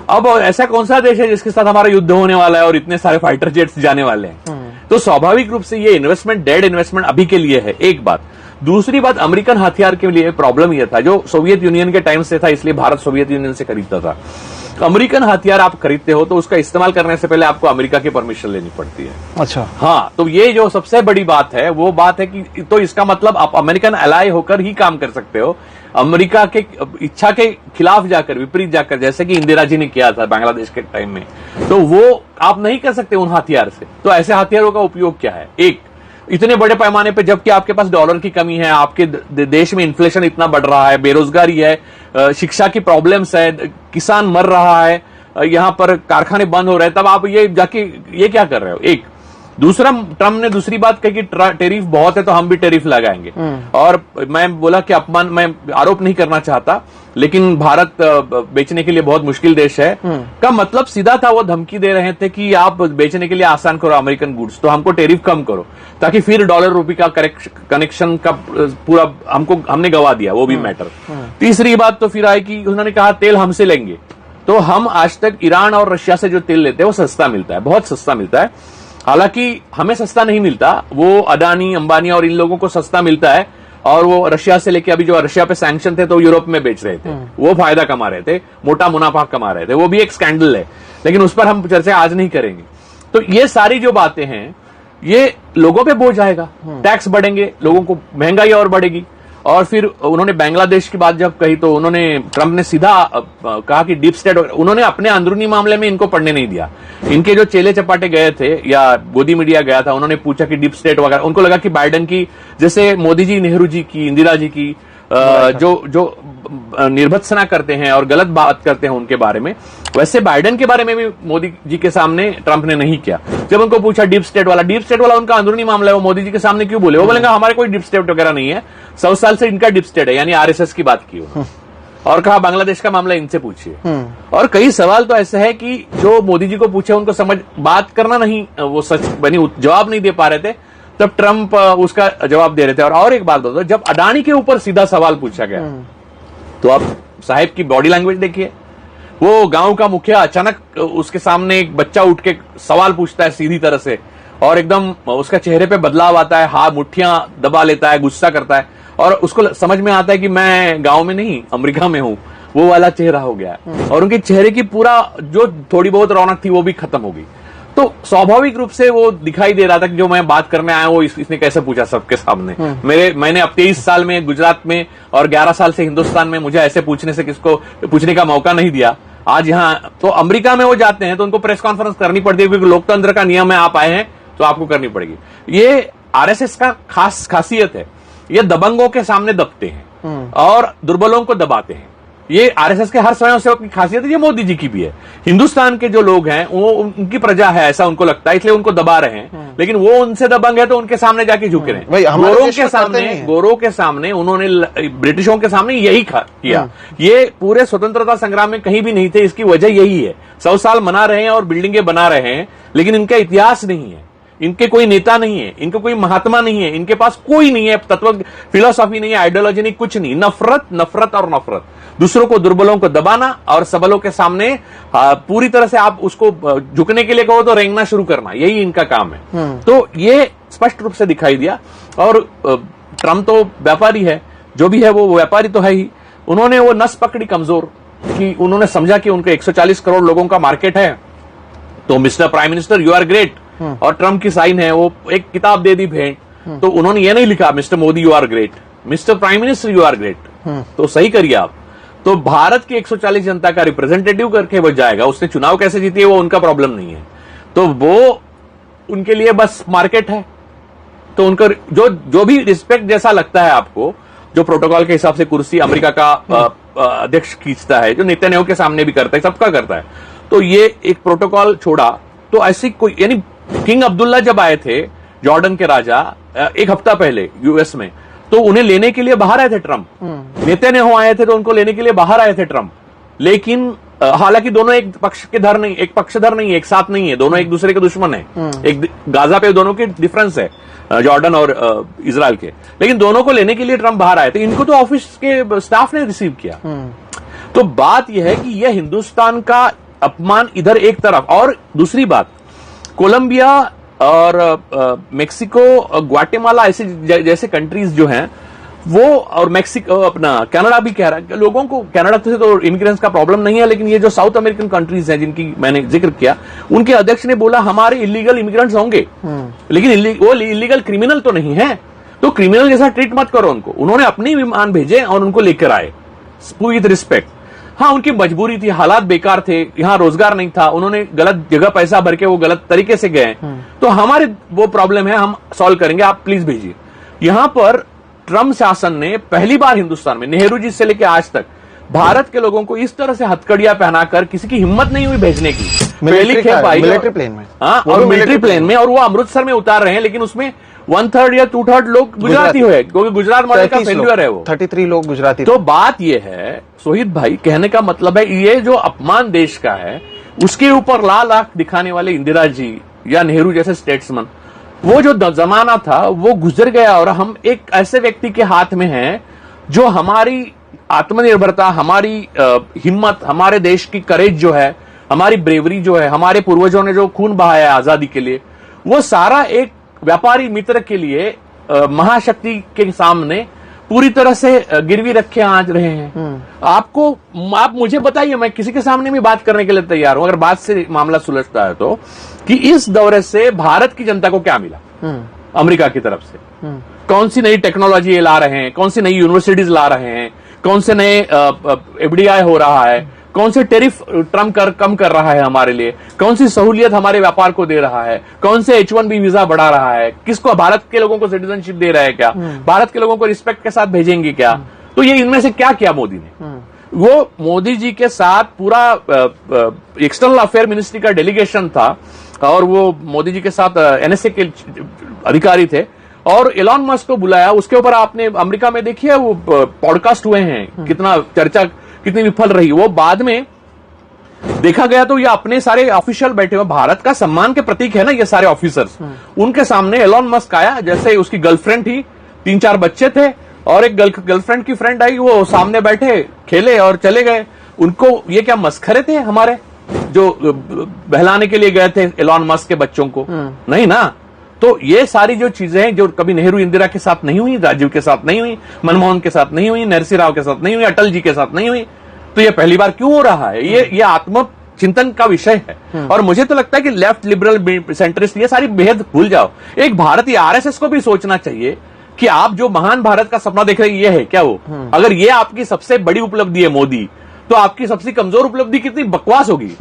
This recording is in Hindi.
अब ऐसा कौन सा देश है जिसके साथ हमारा युद्ध होने वाला है और इतने सारे फाइटर जेट्स जाने वाले हैं? तो स्वाभाविक रूप से ये इन्वेस्टमेंट डेड इन्वेस्टमेंट अभी के लिए है, एक बात। दूसरी बात, अमेरिकन हथियार के लिए प्रॉब्लम यह था, जो सोवियत यूनियन के टाइम से था, इसलिए भारत सोवियत यूनियन से खरीदता था। अमेरिकन हथियार आप खरीदते हो तो उसका इस्तेमाल करने से पहले आपको अमेरिका की परमिशन लेनी पड़ती है। अच्छा, हाँ, तो ये जो सबसे बड़ी बात है वो बात है कि तो इसका मतलब आप अमेरिकन अलाय होकर ही काम कर सकते हो, अमेरिका के इच्छा के खिलाफ जाकर, विपरीत जाकर, जैसे कि इंदिरा जी ने किया था बांग्लादेश के टाइम में, तो वो आप नहीं कर सकते उन हथियार से। तो ऐसे हथियारों का उपयोग क्या है? एक, इतने बड़े पैमाने पे, जबकि आपके पास डॉलर की कमी है, आपके देश में इन्फ्लेशन इतना बढ़ रहा है, बेरोजगारी है, शिक्षा की प्रॉब्लम्स है, किसान मर रहा है, यहां पर कारखाने बंद हो रहे हैं, तब आप ये जाके ये क्या कर रहे हो? एक। दूसरा, ट्रम्प ने दूसरी बात कही कि टेरिफ बहुत है तो हम भी टेरिफ लगाएंगे। और मैं बोला कि अपमान, मैं आरोप नहीं करना चाहता, लेकिन भारत बेचने के लिए बहुत मुश्किल देश है का मतलब सीधा था, वो धमकी दे रहे थे कि आप बेचने के लिए आसान करो अमेरिकन गुड्स, तो हमको टेरिफ कम करो, ताकि फिर डॉलर रुपये का कनेक्शन का पूरा हमने गवा दिया, वो भी मैटर। तीसरी बात तो फिर आई कि उन्होंने कहा तेल हमसे लेंगे, तो हम आज तक ईरान और रशिया से जो तेल लेते हैं वो सस्ता मिलता है, बहुत सस्ता मिलता है। हालांकि हमें सस्ता नहीं मिलता, वो अडानी, अंबानी और इन लोगों को सस्ता मिलता है, और वो रशिया से लेके, अभी जो रशिया पे सैंक्शन थे तो यूरोप में बेच रहे थे, वो फायदा कमा रहे थे, मोटा मुनाफा कमा रहे थे, वो भी एक स्कैंडल है, लेकिन उस पर हम चर्चा आज नहीं करेंगे। तो ये सारी जो बातें हैं ये लोगों पे बोझ आएगा, टैक्स बढ़ेंगे, लोगों को महंगाई और बढ़ेगी। और फिर उन्होंने बांग्लादेश की बात जब कही तो उन्होंने, ट्रम्प ने सीधा कहा कि डीप स्टेट, उन्होंने अपने अंदरूनी मामले में इनको पढ़ने नहीं दिया। इनके जो चेले चपाटे गए थे या गोदी मीडिया गया था, उन्होंने पूछा कि डीप स्टेट वगैरह, उनको लगा कि बाइडेन की, जैसे मोदी जी, नेहरू जी की, इंदिरा जी की जो निर्भत्सना करते हैं और गलत बात करते हैं उनके बारे में, वैसे बाइडेन के बारे में भी मोदी जी के सामने ट्रंप ने नहीं किया। जब उनको पूछा डीप स्टेट वाला उनका अंदरूनी मामला है, वो मोदी जी के सामने क्यों बोले? वो बोलेंगे हमारे कोई डीप स्टेट वगैरह नहीं है, 100 साल से इनका डीप स्टेट है, यानी आरएसएस की बात की और कहा बांग्लादेश का मामला इनसे पूछिए। और कई सवाल तो ऐसे है कि जो मोदी जी को पूछे उनको समझ, बात करना नहीं, वो सच बनी, जवाब नहीं दे पा रहे थे, तब ट्रंप उसका जवाब दे रहे थे। और एक बात बताओ, जब अडानी के ऊपर सीधा सवाल पूछा गया तो आप साहब की बॉडी लैंग्वेज देखिए, वो गांव का मुखिया अचानक उसके सामने एक बच्चा उठ के सवाल पूछता है सीधी तरह से, और एकदम उसका चेहरे पे बदलाव आता है, हाथ मुट्ठियां दबा लेता है, गुस्सा करता है, और उसको समझ में आता है कि मैं गांव में नहीं अमेरिका में हूं, वो वाला चेहरा हो गया। और उनके चेहरे की पूरा जो थोड़ी बहुत रौनक थी वो भी खत्म हो गई। तो स्वाभाविक रूप से वो दिखाई दे रहा था कि जो मैं बात करने आया वो इसने कैसे पूछा सबके सामने। मैंने अब 23 साल में गुजरात में और 11 साल से हिंदुस्तान में मुझे ऐसे पूछने से किसको पूछने का मौका नहीं दिया। आज यहाँ तो अमेरिका में वो जाते हैं तो उनको प्रेस कॉन्फ्रेंस करनी पड़ती है, क्योंकि लोकतंत्र का नियम है, आप आए हैं तो आपको करनी पड़ेगी। ये आरएसएस का खासियत है, ये दबंगों के सामने दबते हैं और दुर्बलों को दबाते हैं। ये आरएसएस के हर स्वयंसेवक की खासियत है, ये मोदी जी की भी है। हिंदुस्तान के जो लोग हैं वो उनकी प्रजा है, ऐसा उनको लगता है, इसलिए उनको दबा रहे हैं, लेकिन वो उनसे दबंग है तो उनके सामने जाके झुके रहे। गोरों के सामने उन्होंने, ब्रिटिशों के सामने यही किया। ये पूरे स्वतंत्रता संग्राम में कहीं भी नहीं थे, इसकी वजह यही है। 100 साल मना रहे हैं और बिल्डिंगें बना रहे हैं, लेकिन इनका इतिहास नहीं है, इनके कोई नेता नहीं है, इनको कोई महात्मा नहीं है, इनके पास कोई नहीं है, तत्व फिलोसॉफी नहीं है, आइडियोलॉजी नहीं, कुछ नहीं, नफरत और नफरत, दूसरों को, दुर्बलों को दबाना और सबलों के सामने पूरी तरह से आप उसको झुकने के लिए कहो तो रेंगना शुरू करना, यही इनका काम है। तो ये स्पष्ट रूप से दिखाई दिया। और ट्रम्प तो व्यापारी है, जो भी है वो व्यापारी तो है ही। उन्होंने वो नस पकड़ी कमजोर कि उन्होंने समझा कि उनके 140 करोड़ लोगों का मार्केट है, तो mister prime minister you are great, और ट्रम्प की साइन है, वो एक किताब दे दी भेंट, तो उन्होंने ये नहीं लिखा mister Modi you are great, mister prime minister you are great, तो सही करिए आप। तो भारत की 140 जनता का रिप्रेजेंटेटिव करके वो जाएगा, उसने चुनाव कैसे जीती है वो उनका प्रॉब्लम नहीं है, तो वो उनके लिए बस मार्केट है। तो उनका जो भी रिस्पेक्ट जैसा लगता है आपको, जो प्रोटोकॉल के हिसाब से कुर्सी अमेरिका का अध्यक्ष खींचता है, जो नेतन्याहू के सामने भी करता है, सबका करता है, तो ये एक प्रोटोकॉल छोड़ा। तो ऐसी कोई, यानी किंग अब्दुल्ला जब आए थे, जॉर्डन के राजा, एक हफ्ता पहले यूएस में, तो उन्हें लेने के लिए बाहर आए थे ट्रम्प। नेतन्याहू आए थे तो उनको लेने के लिए बाहर आए थे ट्रम्प। लेकिन हालांकि दोनों एक पक्षधर नहीं, एक साथ नहीं है, दोनों एक दूसरे के दुश्मन है। एक गाजा पे दोनों के डिफरेंस है, जॉर्डन और इजराइल के, लेकिन दोनों को लेने के लिए ट्रम्प बाहर आए थे। इनको तो ऑफिस के स्टाफ ने रिसीव किया। तो बात यह है कि यह हिंदुस्तान का अपमान इधर एक तरफ, और दूसरी बात, कोलंबिया और मेक्सिको, ग्वाटेमाला ऐसे जैसे कंट्रीज जो हैं वो, और मेक्सिको, अपना कनाडा भी कह रहा है लोगों को, कनाडा से तो इमिग्रेंट्स का प्रॉब्लम नहीं है, लेकिन ये जो साउथ अमेरिकन कंट्रीज हैं जिनकी मैंने जिक्र किया, उनके अध्यक्ष ने बोला हमारे इलीगल इमिग्रेंट्स होंगे, लेकिन वो इलीगल क्रिमिनल तो नहीं है, तो क्रिमिनल जैसा ट्रीट मत करो उनको। उन्होंने अपनी विमान भेजे और उनको लेकर आए विद रिस्पेक्ट। हाँ, उनकी मजबूरी थी, हालात बेकार थे, यहां रोजगार नहीं था, उन्होंने गलत जगह पैसा भर के वो गलत तरीके से गए, तो हमारे वो प्रॉब्लम है, हम सॉल्व करेंगे, आप प्लीज भेजिए। यहां पर ट्रम्प शासन ने पहली बार हिंदुस्तान में, नेहरू जी से लेकर आज तक, भारत के लोगों को इस तरह से हथकड़ियां पहनाकर किसी की हिम्मत नहीं हुई भेजने की। मिलिट्री प्लेन में, हाँ, और मिलिट्री प्लेन में, और वो अमृतसर में उतार रहे हैं, लेकिन उसमें 1/3 या 2/3 लोग गुजराती हुए, क्योंकि गुजरात मॉडल का फेल्यूर है वो। 33 लोग गुजराती। तो बात ये है सोहित भाई, कहने का मतलब है ये जो अपमान देश का है, उसके ऊपर लाल आंख दिखाने वाले इंदिरा जी या नेहरू जैसे स्टेट्समैन, वो जो जमाना था वो गुजर गया, और हम एक ऐसे व्यक्ति के हाथ में हैं जो हमारी आत्मनिर्भरता, हमारी हिम्मत, हमारे देश की करेज जो है, हमारी ब्रेवरी जो है, हमारे पूर्वजों ने जो खून बहाया आजादी के लिए, वो सारा एक व्यापारी मित्र के लिए महाशक्ति के सामने पूरी तरह से गिरवी रखे आज रहे हैं। आप मुझे बताइए, मैं किसी के सामने भी बात करने के लिए तैयार हूं, अगर बात से मामला सुलझता है तो, कि इस दौरे से भारत की जनता को क्या मिला अमेरिका की तरफ से। कौन सी नई टेक्नोलॉजी ला रहे हैं, कौन सी नई यूनिवर्सिटीज ला रहे हैं, कौन से नए एफडीआई हो रहा है, कौन से टैरिफ ट्रम्प कम कर रहा है हमारे लिए, कौन सी सहूलियत हमारे व्यापार को दे रहा है, कौन से H1B वीजा बढ़ा रहा है, किसको, भारत के लोगों को सिटीजनशिप दे रहा है क्या, भारत के लोगों को रिस्पेक्ट के साथ भेजेंगे क्या। तो ये इनमें से क्या किया मोदी ने। वो मोदी जी के साथ पूरा एक्सटर्नल अफेयर मिनिस्ट्री का डेलीगेशन था, और वो मोदी जी के साथ NSA के अधिकारी थे, और एलॉन मस्क को बुलाया। उसके ऊपर आपने अमेरिका में देखिए वो पॉडकास्ट हुए हैं, कितना चर्चा कितनी विफल रही। वो बाद में देखा गया तो ये अपने सारे ऑफिशियल बैठे हुए, भारत का सम्मान के प्रतीक है ना ये सारे ऑफिसर्स, उनके सामने एलॉन मस्क आया, जैसे उसकी गर्लफ्रेंड थी, 3-4 बच्चे थे, और एक गर्लफ्रेंड की फ्रेंड आई, वो सामने बैठे, खेले और चले गए। उनको ये क्या मस्खरे थे हमारे जो बहलाने के लिए गए थे एलॉन मस्क के बच्चों को? नहीं ना। तो ये सारी जो चीजें हैं जो कभी नेहरू इंदिरा के साथ नहीं हुई, राजीव के साथ नहीं हुई, मनमोहन के साथ नहीं हुई, नरसिंह राव के साथ नहीं हुई, अटल जी के साथ नहीं हुई, तो ये पहली बार क्यों हो रहा है? ये आत्म चिंतन का विषय है। और मुझे तो लगता है कि लेफ्ट लिबरल सेंट्रिस्ट ये सारी बेहद भूल जाओ। एक भारतीय RSS को भी सोचना चाहिए कि आप जो महान भारत का सपना देख रहे हैं, ये है क्या वो? अगर ये आपकी सबसे बड़ी उपलब्धि है मोदी, तो आपकी सबसे कमजोर उपलब्धि कितनी बकवास होगी।